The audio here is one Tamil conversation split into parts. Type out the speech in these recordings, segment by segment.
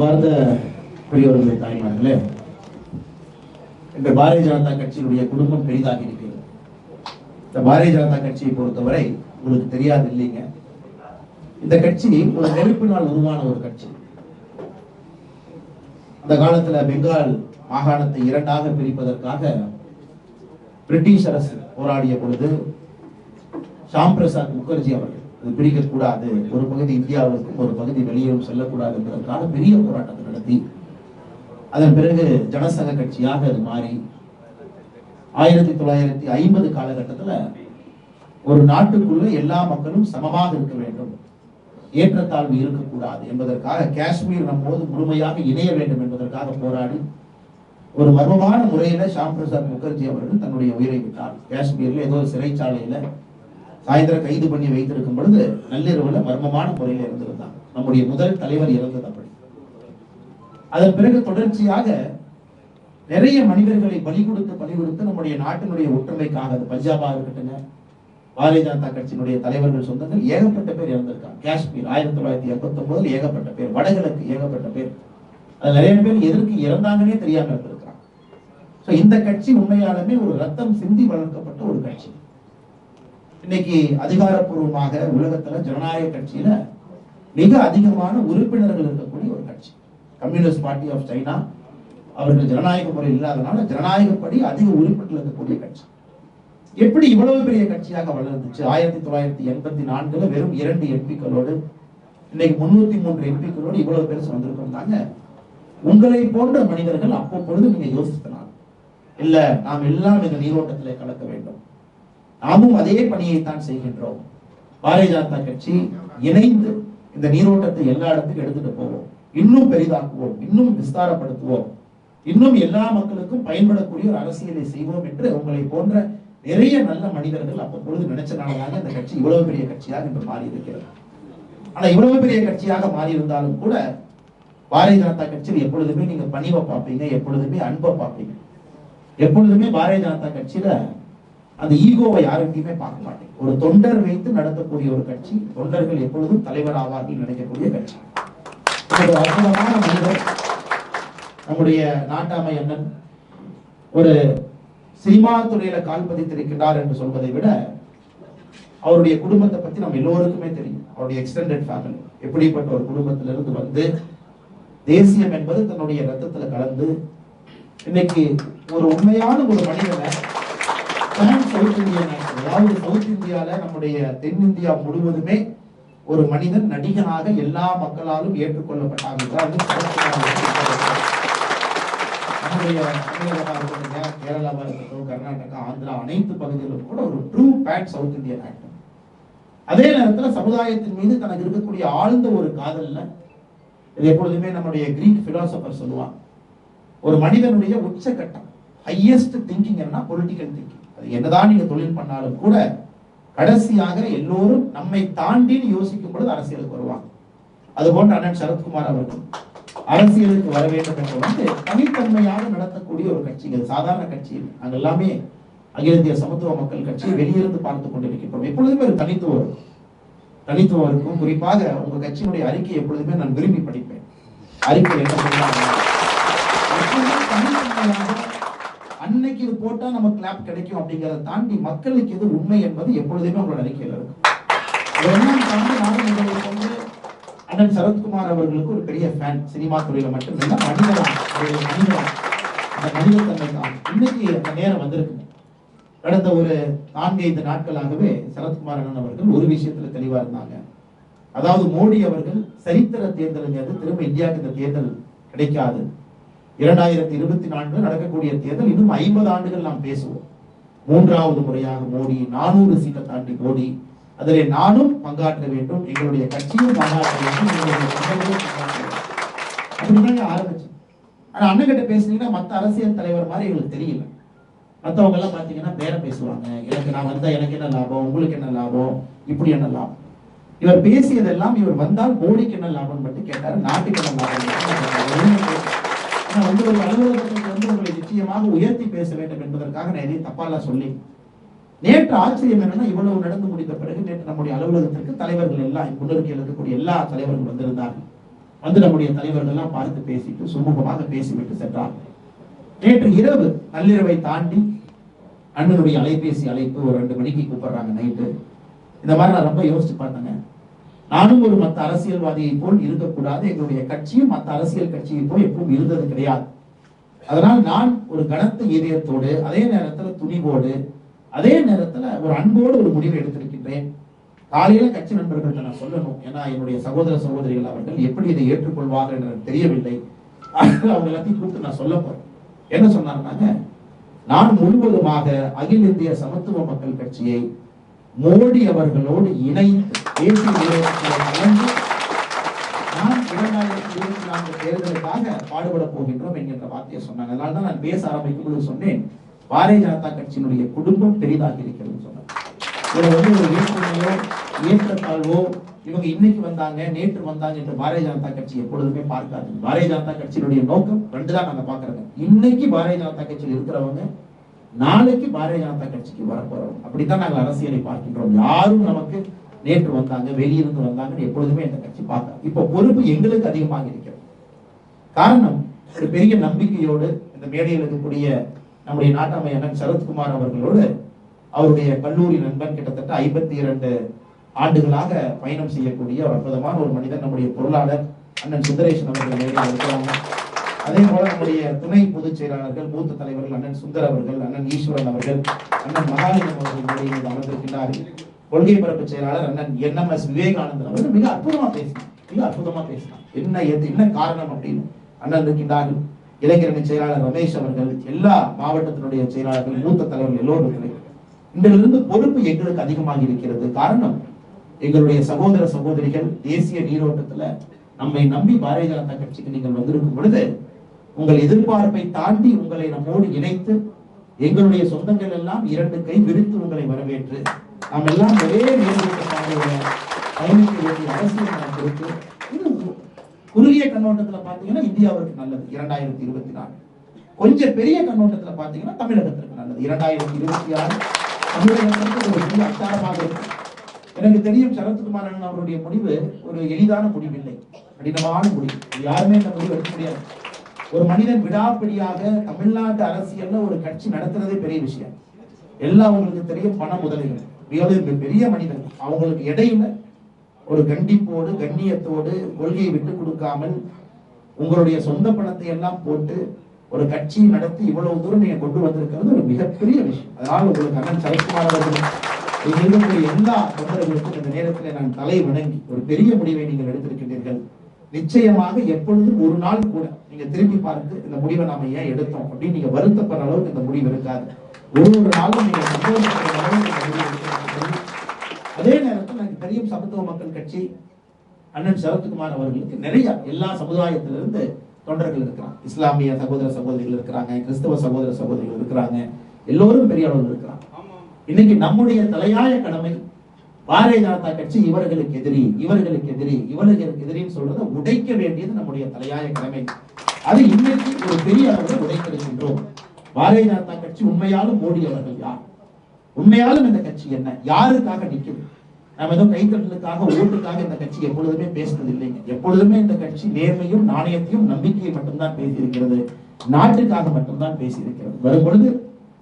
பார்த்த பெரியவர்கள் தாய்மார்களே, இந்த பாரதிய ஜனதா கட்சியினுடைய குடும்பம் பெரிதாக இருக்கிறது. இந்த பாரதிய ஜனதா கட்சியை பொறுத்தவரை உங்களுக்கு தெரியாது இல்லைங்க, இந்த கட்சி ஒரு நெருப்பினால் உருவான ஒரு கட்சி. அந்த காலத்துல பெங்கால் மாகாணத்தை இரண்டாக பிரிப்பதற்காக பிரிட்டிஷ் அரசு போராடிய பொழுது ஷாம் பிரசாத் முகர்ஜி அவர்கள் அது பிரிக்க கூடாது, ஒரு பகுதி இந்தியாவுக்கும் ஒரு பகுதி வெளியேறும் செல்லக்கூடாது என்பதற்காக பெரிய போராட்டத்தை நடத்தி அதன் பிறகு ஜனசங்க கட்சியாக அது மாறி 1950 காலகட்டத்தில் ஒரு நாட்டுக்குள்ள எல்லா மக்களும் சமமாக இருக்க வேண்டும், ஏற்றத்தாழ்வு இருக்கக்கூடாது என்பதற்காக காஷ்மீர் நம்மோடு முழுமையாக இணைய வேண்டும் என்பதற்காக போராடி ஒரு மர்மமான முறையில ஷாம் பிரசாத் முகர்ஜி அவர்கள் தன்னுடைய உயிரை விட்டார். காஷ்மீர்ல ஏதோ சிறைச்சாலையில சாயந்தரம் கைது பண்ணி வைத்திருக்கும் பொழுது நள்ளிரவுல மர்மமான முறையில இருந்திருந்தார். நம்முடைய முதல் தலைவர் இறந்தது அப்படி. அதன் பிறகு தொடர்ச்சியாக நிறைய மனிதர்களை பலி கொடுத்து நம்முடைய நாட்டினுடைய ஒற்றுமைக்காக, அது பஞ்சாபா இருக்கட்டுங்க, பாரதிய ஜனதா கட்சியினுடைய தலைவர்கள் சொந்தங்கள் ஏகப்பட்ட பேர் இறந்திருக்காங்க. காஷ்மீர் 1989 ஏகப்பட்ட பேர், வடகிழக்கு ஏகப்பட்ட பேர், அது நிறைய பேர் எதற்கு இறந்தாங்கன்னே தெரியாம இருந்திருக்காங்க. இந்த கட்சி உண்மையாலுமே ஒரு ரத்தம் சிந்தி வளர்க்கப்பட்ட ஒரு கட்சி. இன்னைக்கு அதிகாரப்பூர்வமாக உலகத்துல ஜனநாயக கட்சியில மிக அதிகமான உறுப்பினர்கள் இருக்கக்கூடிய ஒரு கட்சி. கம்யூனிஸ்ட் பார்ட்டி ஆஃப் சைனா அவர்கள் ஜனநாயக முறை இல்லாதனால ஜனநாயகப்படி அதிக உறுப்பினர்கள் இருக்கக்கூடிய கட்சி. எப்படி இவ்வளவு பெரிய கட்சியாக வளர்ந்துச்சு? 1984 வெறும் 2 எம்பிக்களோடு இன்னைக்கு 303 எம்பிக்களோடு இவ்வளவு பெருசு வந்திருக்காங்க. உங்களை போன்ற மனிதர்கள் அப்பொழுது நீங்க யோசித்தனால் இல்ல, நாம் எல்லாம் இந்த நீரோட்டத்திலே கலக்க வேண்டும், நாமும் அதே பணியைத்தான் செய்கின்றோம், பாரதிய ஜனதா கட்சி இணைந்து இந்த நீரோட்டத்தை எல்லா இடத்துக்கும் எடுத்துட்டு போவோம், இன்னும் பெரிதாக்குவோம், இன்னும் விஸ்தாரப்படுத்துவோம், இன்னும் எல்லா மக்களுக்கும் பயன்படக்கூடிய ஒரு அரசியலை செய்வோம் என்று உங்களை போன்ற நிறைய நல்ல மனிதர்கள் அப்பொழுது நினைச்சனாலதான் இந்த கட்சி இவ்வளவு பெரிய கட்சியாக இன்று மாறி இருக்கிறது. ஆனா இவ்வளவு பெரிய கட்சியாக மாறி இருந்தாலும் கூட பாரதிய ஜனதா கட்சியில் எப்பொழுதுமே நீங்க பணிவை பார்ப்பீங்க, எப்பொழுதுமே அன்பை பார்ப்பீங்க. எப்பொழுதுமே பாரதிய ஜனதா கட்சியில அந்த ஈகோவை யாருக்குமே பார்க்க மாட்டேங்க. ஒரு தொண்டர் வைத்து நடத்தக்கூடிய ஒரு கட்சி, தொண்டர்கள் எப்பொழுதும் தலைவர் ஆவார்கள் நினைக்கக்கூடிய கட்சி. ஒரு அற்புதமான மனிதர் நம்முடைய நாட்டாமை அண்ணன் ஒரு சினிமா துறையில கால் பதித்திருக்கிறார் என்று சொல்வதை விட அவருடைய குடும்பத்தை பத்தி நம்ம எல்லோருக்குமே தெரியும். அவருடைய எக்ஸ்டெண்டட் ஃபேமிலி எப்படிப்பட்ட ஒரு குடும்பத்திலிருந்து வந்து தேசியம் என்பது தன்னுடைய ரத்தத்துல கலந்து இன்னைக்கு ஒரு உண்மையான ஒரு மனிதனை சவுத் இந்தியன், அதாவது சவுத் இந்தியால நம்முடைய தென்னிந்தியா முழுவதுமே ஒரு மனிதன் நடிகனாக எல்லா மக்களாலும் ஏற்றுக்கொள்ளப்பட்டாங்க. நம்முடைய தமிழகமா இருக்கட்டும், கேரளாவா இருக்கட்டும், கர்நாடகா, ஆந்திரா அனைத்து பகுதிகளிலும் கூட ஒரு true bred South Indian actor. அதே நேரத்தில் சமுதாயத்தின் மீது தனக்கு இருக்கக்கூடிய ஆழ்ந்த ஒரு காதல்ல, இது எப்பொழுதுமே நம்முடைய கிரீக் பிலாசபர் சொல்லுவாங்க, ஒரு மனிதனுடைய உச்சகட்டம் ஹையஸ்ட் திங்கிங் என்ன பொலிட்டிக்கல் திங்கிங். அது என்னதான் நீங்க தொழில் பண்ணாலும் கூட கடைசியாக எல்லோரும் நம்மை தாண்டி யோசிக்கும் பொழுது அரசியலுக்கு வருவாங்க. அதுபோன்ற அண்ணன் சரத்குமார் அவர்கள் அரசியலுக்கு வர வேண்டும் என்று வந்து தனித்தன்மையாக நடத்தக்கூடிய ஒரு கட்சி. சாதாரண கட்சி நாங்கள் எல்லாமே அகில இந்திய சமத்துவ மக்கள் கட்சியை வெளியிருந்து பார்த்துக் கொண்டிருக்கின்றோம். எப்பொழுதுமே ஒரு தனித்துவம் இருக்கும். குறிப்பாக உங்க கட்சியினுடைய அறிக்கை எப்பொழுதுமே நான் விரும்பி படிப்பேன். அறிக்கை என்ன சொல்றாங்க, அன்னைக்கு இது போட்டா நம்ம கிளாப் கிடைக்கும் அப்படிங்கறத தாண்டி மக்களுக்கு எது உண்மை என்பது எப்பொழுதுமே உங்களோட அறிக்கையில இருக்கும். அண்ணன் சரத்குமார் அவர்களுக்கு ஒரு பெரிய ஃபேன், சினிமா துறையில மட்டுமில்ல மனிதத்தன்மை தான். இன்னைக்கு அந்த நேரம் வந்திருக்கு. கடந்த ஒரு 4-5 நாட்களாகவே சரத்குமார் அண்ணன் அவர்கள் ஒரு விஷயத்துல தெளிவா இருந்தாங்க. அதாவது மோடி அவர்கள் சரித்திர தேர்தல் திரும்ப இந்தியாவுக்கு இந்த தேர்தல் கிடைக்காது, 2024 நடக்கக்கூடிய தேர்தல் இன்னும் 50 ஆண்டுகள் நாம் பேசுவோம், 3வது முறையாக மோடி 400 சீட்டை தாண்டி மோடி, அதில் நானும் பங்காற்ற வேண்டும், எங்களுடைய கட்சியும் பங்காற்ற வேண்டும் அப்படின்னு ஆரம்பிச்சு. ஆனா அண்ணன் கிட்ட பேசுனீங்கன்னா மற்ற அரசியல் தலைவர் மாதிரி எங்களுக்கு தெரியல. மற்றவங்க எல்லாம் பாத்தீங்கன்னா பேரம் பேசுவாங்க, எனக்கு நான் வந்தா எனக்கு என்ன லாபம், உங்களுக்கு என்ன லாபம், இப்படி என்ன லாபம். இவர் பேசியதெல்லாம் இவர் வந்தால் மோடிக்கு என்ன லாபம் மட்டும் கேட்டாரு, நாட்டுக்கு என்ன லாபம். உங்களுடைய அலுவலகத்துக்கு வந்து உங்களை நிச்சயமாக உயர்த்தி பேச வேண்டும் என்பதற்காக நான் எதையும் தப்பாலாம் சொல்லி. நேற்று ஆச்சரியம் என்னன்னா, இவ்வளவு நடந்து முடிந்த பிறகு நேற்று நம்முடைய அலுவலகத்திற்கு தலைவர்கள் எல்லாம் முன்னிறுக்கையில் இருக்கக்கூடிய எல்லா தலைவர்கள் வந்திருந்தார்கள். வந்து நம்முடைய தலைவர்கள் எல்லாம் பார்த்து பேசிட்டு சுமூகமாக பேசிவிட்டு சென்றார். நேற்று இரவு நள்ளிரவை தாண்டி அண்ணனுடைய அலைபேசி அழைப்பு ஒரு 2 மணிக்கு கூப்பிடுறாங்க நைட்டு. இந்த மாதிரி நான் ரொம்ப யோசிச்சு பார்த்தேங்க. நானும் ஒரு மற்ற அரசியல்வாதியை போல் இருக்கக்கூடாது, எங்களுடைய கட்சியும் மற்ற அரசியல் கட்சியை போல் எப்பவும் இருந்தது கிடையாது. அதனால் நான் ஒரு கனத்த இதயத்தோடு, அதே நேரத்தில் துணிவோடு, அதே நேரத்தில் ஒரு அன்போடு ஒரு முடிவை எடுத்திருக்கின்றேன். காலையில கட்சி நண்பர்கள்ட்ட நான் சொல்லணும், ஏன்னா என்னுடைய சகோதர சகோதரிகள் அவர்கள் எப்படி இதை ஏற்றுக்கொள்வார்கள் என்று தெரியவில்லை. அவங்க எல்லாத்தையும் கூப்பிட்டு நான் சொல்ல போறேன். என்ன சொன்னாங்க, நான் முழுவதுமாக அகில இந்திய சமத்துவ மக்கள் கட்சியை மோடி அவர்களோடு இணைந்து தேசிய கலந்து நான் 2024 தேர்தலுக்காக பாடுபட போகின்றோம் என்கின்ற வார்த்தையை சொன்னாங்க. அதனால தான் நான் பேச ஆரம்பிக்கும் போது சொன்னேன், பாரதிய ஜனதா கட்சியினுடைய குடும்பம் பெரிதாக இருக்கிறது சொன்னாங்க. இதுல ஒரு ஏற்றுமையோ ஏற்றத்தாழ்வோ இவங்க இன்னைக்கு வந்தாங்க நேற்று வந்தாங்க என்று பாரதிய ஜனதா கட்சி எப்பொழுதுமே பார்க்காது. பாரதிய ஜனதா கட்சியினுடைய நோக்கம் 2 தான் நாங்க பாக்குறோம். இன்னைக்கு பாரதிய ஜனதா கட்சியில் இருக்கிறவங்க நாளைக்கு பாரதிய ஜனதா கட்சிக்கு வரப்போறோம். அப்படித்தான் நாங்கள் அரசியலை பார்க்கின்றோம். யாரும் நமக்கு நேற்று வந்தாங்க வெளியிருந்து வந்தாங்கன்னு எப்பொழுதுமே இந்த கட்சி பார்க்க. இப்ப பொறுப்பு எங்களுக்கு அதிகமாக இருக்கிறது. காரணம், ஒரு பெரிய நம்பிக்கையோடு இந்த மேடையில் இருக்கக்கூடிய நம்முடைய நாட்டாமை அண்ணன் சரத்குமார் அவர்களோடு அவருடைய கல்லூரி நண்பன் கிட்டத்தட்ட 52 ஆண்டுகளாக பயணம் செய்யக்கூடிய ஒரு அற்புதமான ஒரு மனிதன் நம்முடைய பொருளாளர் அண்ணன் சுந்தரேசன் அவர்கள் இருக்கிறாங்க. அதே போல நம்முடைய துணை பொதுச் செயலாளர்கள் மூத்த தலைவர்கள் அண்ணன் சுந்தர் அவர்கள், அண்ணன் ஈஸ்வரன் அவர்கள், அண்ணன் மகாலிங்கம் அவர்கள் அமர்ந்திருக்கிறார்கள். கொள்கை பரப்பு செயலாளர் அண்ணன் NMS விவேகானந்தன் அவர்கள் மிக அற்புதமா பேசினார். என்ன காரணம் அப்படின்னு அண்ணன் இருக்கின்றார்கள். இளைஞரணி செயலாளர் ரமேஷ் அவர்கள், எல்லா மாவட்டத்தினுடைய செயலாளர்கள், மூத்த தலைவர்கள் எல்லோரும் இன்றிலிருந்து பொறுப்பு எங்களுக்கு அதிகமாக இருக்கிறது. காரணம், எங்களுடைய சகோதர சகோதரிகள் தேசிய நீரோட்டத்துல நம்மை நம்பி பாரதிய ஜனதா கட்சிக்கு நீங்கள் வந்திருக்கும் பொழுது உங்கள் எதிர்பார்ப்பை தாண்டி உங்களை நம்மோடு இணைத்து எங்களுடைய சொந்தங்கள் எல்லாம் 2 கை விரித்து உங்களை வரவேற்று நாம் எல்லாம் ஒரே நேரத்தில் பயணிக்க வேண்டிய அவசியம் நமக்கு இருக்கு. குறுகிய கண்ணோட்டத்துல பாத்தீங்கன்னா இந்தியாவிற்கு நல்லது 2024. கொஞ்சம் பெரிய கண்ணோட்டத்துல பாத்தீங்கன்னா தமிழகத்திற்கு நல்லது 2026. தமிழகத்திற்கு ஒரு பெரிய அச்சாரமாக இருக்கு. எனக்கு தெரியும் சரத்குமார் அண்ணன் அவருடைய முடிவு ஒரு எளிதான முடிவு இல்லை, கடினமான முடிவு. யாருமே இந்த முடிவு எடுக்க முடியாது. ஒரு மனிதன் விடாப்பிடியாக தமிழ்நாட்டு அரசியல்ல ஒரு கட்சி நடத்துறதே பெரிய விஷயம். எல்லாம் உங்களுக்கு தெரியும், பண முதலீடு பெரிய மனிதன். அவங்களுக்கு இடையில ஒரு கண்டிப்போடு கண்ணியத்தோடு கொள்கையை விட்டு கொடுக்காமல் உங்களுடைய சொந்த பணத்தை எல்லாம் போட்டு ஒரு கட்சி நடத்தி இவ்வளவு தூரம் நீங்க கொண்டு வந்திருக்கிறது ஒரு மிகப்பெரிய விஷயம். அதனால உங்களுக்கு அண்ணன் சரத்குமார் அவர்கள் இருக்கக்கூடிய எல்லா தொண்டர்களுக்கும் இந்த நேரத்தில் நான் தலை வணங்கி ஒரு பெரிய முடிவை நீங்கள் எடுத்திருக்கின்றீர்கள். நிச்சயமாக எப்பொழுதும் ஒரு நாள் கூட நீங்க திரும்பி பார்த்து இந்த முடிவை நாம ஏன் எடுத்தோம் அப்படின்னு நீங்க வருத்தப்படுற அளவுக்கு இந்த முடிவு இருக்காது. ஒரு நாளும் நீங்க சந்தோஷப்படுற அளவுக்கு இந்த முடிவு எடுத்திருக்கின்றீர்கள். அதே நேரத்தில் எனக்கு தெரியும் சமத்துவ மக்கள் கட்சி அண்ணன் சரத்குமார் அவர்களுக்கு நிறைய எல்லா சமுதாயத்திலிருந்து தொண்டர்கள் இருக்கிறாங்க. இஸ்லாமிய சகோதர சகோதரிகள் இருக்கிறாங்க, கிறிஸ்தவ சகோதர சகோதரிகள் இருக்கிறாங்க, எல்லோரும் பெரிய அளவில் இருக்கிறாங்க. இன்னைக்கு நம்முடைய தலையாய கடமை பாரதிய ஜனதா கட்சி இவர்களுக்கு எதிரி இவர்களுக்கு எதிரின்னு சொல்றதை உடைக்க வேண்டியது நம்முடைய தலையாய கடமை. அது இன்னைக்கு ஒரு பெரிய அளவில் உடைத்திருக்கின்றோம். பாரதிய ஜனதா கட்சி உண்மையாலும் மோடி அவர்கள் யார், உண்மையாலும் இந்த கட்சி என்ன, யாருக்காக நிற்கும்? நம்ம ஏதோ கைத்தட்டலுக்காக ஓட்டுக்காக இந்த கட்சி எப்பொழுதுமே பேசுறது இல்லைங்க. எப்பொழுதுமே இந்த கட்சி நேர்மையும் நாணயத்தையும் நம்பிக்கையை மட்டும்தான் பேசியிருக்கிறது, நாட்டுக்காக மட்டும்தான் பேசியிருக்கிறது. வரும் பொழுது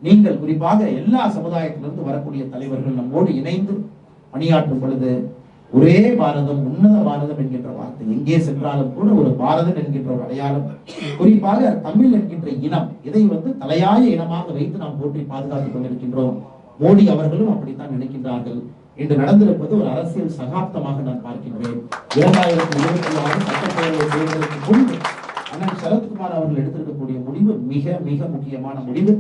நீங்கள் குறிப்பாக எல்லா சமுதாயத்திலிருந்து வரக்கூடிய தலைவர்கள் நம்மோடு இணைந்து பணியாற்றும் பொழுது ஒரே பாரதம் உன்னத பாரதம் என்கின்ற வார்த்தை எங்கே சென்றாலும் கூட ஒரு பாரதம் என்கின்ற ஒரு அடையாளம், குறிப்பாக தமிழ் என்கின்ற இனம், இதை தலையாய இனமாக வைத்து நாம் போற்றி பாதுகாத்துக் கொண்டிருக்கின்றோம். மோடி அவர்களும் அப்படித்தான் நினைக்கின்றார்கள். இன்று நடந்திருப்பது ஒரு அரசியல் சகாப்தமாக நான் பார்க்கின்றேன். 2026 சட்டப்பேரவை தேர்தலுக்கு முன்பு அண்ணன் சரத்குமார் அவர்கள் எடுத்திருக்கக்கூடிய முடிவு மிக மிக முக்கியமான முடிவு.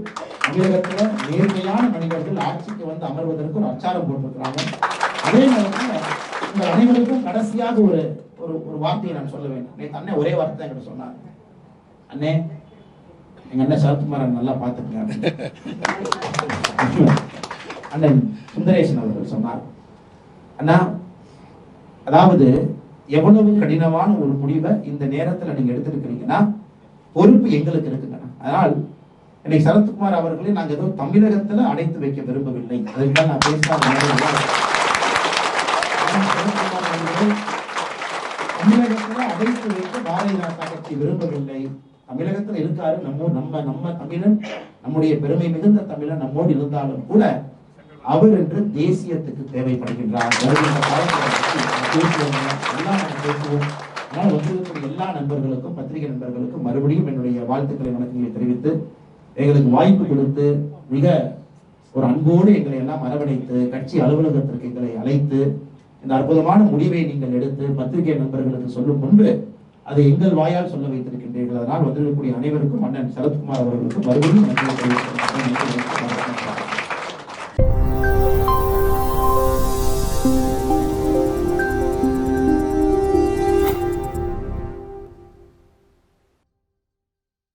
தமிழகத்துல நேர்மையான மனிதர்கள் ஆட்சிக்கு அமர்வதற்கு ஒரு அச்சாரம் போட்டிருக்கிறாங்க. அதே நேரத்தில் உங்கள் அனைவருக்கும் கடைசியாக ஒரு ஒரு வார்த்தையை நான் சொல்ல வேண்டும். நேற்று அண்ணன் ஒரே வார்த்தை என்கிட்ட சொன்னாங்க, அண்ணே எங்க அண்ணன் சரத்குமார் நல்லா பார்த்துக்கிறாங்க. அண்ணன் சுந்தரேசன் அவர்கள் சொன்னார், அண்ணா அதாவது எவ்வளவு கடினமான ஒரு முடிவை இந்த நேரத்துல நீங்க எடுத்திருக்கிறீங்கன்னா பொறுப்பு எங்களுக்கு இருக்குங்க. அதனால் இன்னைக்கு சரத்குமார் அவர்களை நாங்க ஏதோ தமிழகத்துல அடைத்து வைக்க விரும்பவில்லை. அதுதான் நான் தமிழகத்துல அடைத்து வைக்க பாரதிய ஜனதா கட்சி விரும்பவில்லை. தமிழகத்தில் இருக்காரு நம்ம தமிழன், நம்முடைய பெருமை மிகுந்த தமிழன் நம்மோடு இருந்தாலும் கூட அவர் என்று தேசியத்துக்கு தேவைப்படுகின்றார். பேசுவோம். அதனால் வந்திருக்கக்கூடிய எல்லா நண்பர்களுக்கும், பத்திரிகை நண்பர்களுக்கும் மறுபடியும் என்னுடைய வாழ்த்துக்களை வணக்கங்களை தெரிவித்து, எங்களுக்கு வாய்ப்பு கொடுத்து மிக ஒரு அன்போடு எங்களை எல்லாம் அரவணைத்து கட்சி அலுவலகத்திற்கு எங்களை அழைத்து இந்த அற்புதமான முடிவை நீங்கள் எடுத்து பத்திரிகை நண்பர்களுக்கு சொல்லும் முன்பு அதை எங்கள் வாயால் சொல்ல வைத்திருக்கின்றீர்கள். அதனால் வந்திருக்கக்கூடிய அனைவருக்கும் அண்ணன் சரத்குமார் அவர்களுக்கு மறுபடியும் நன்றி தெரிவித்துக்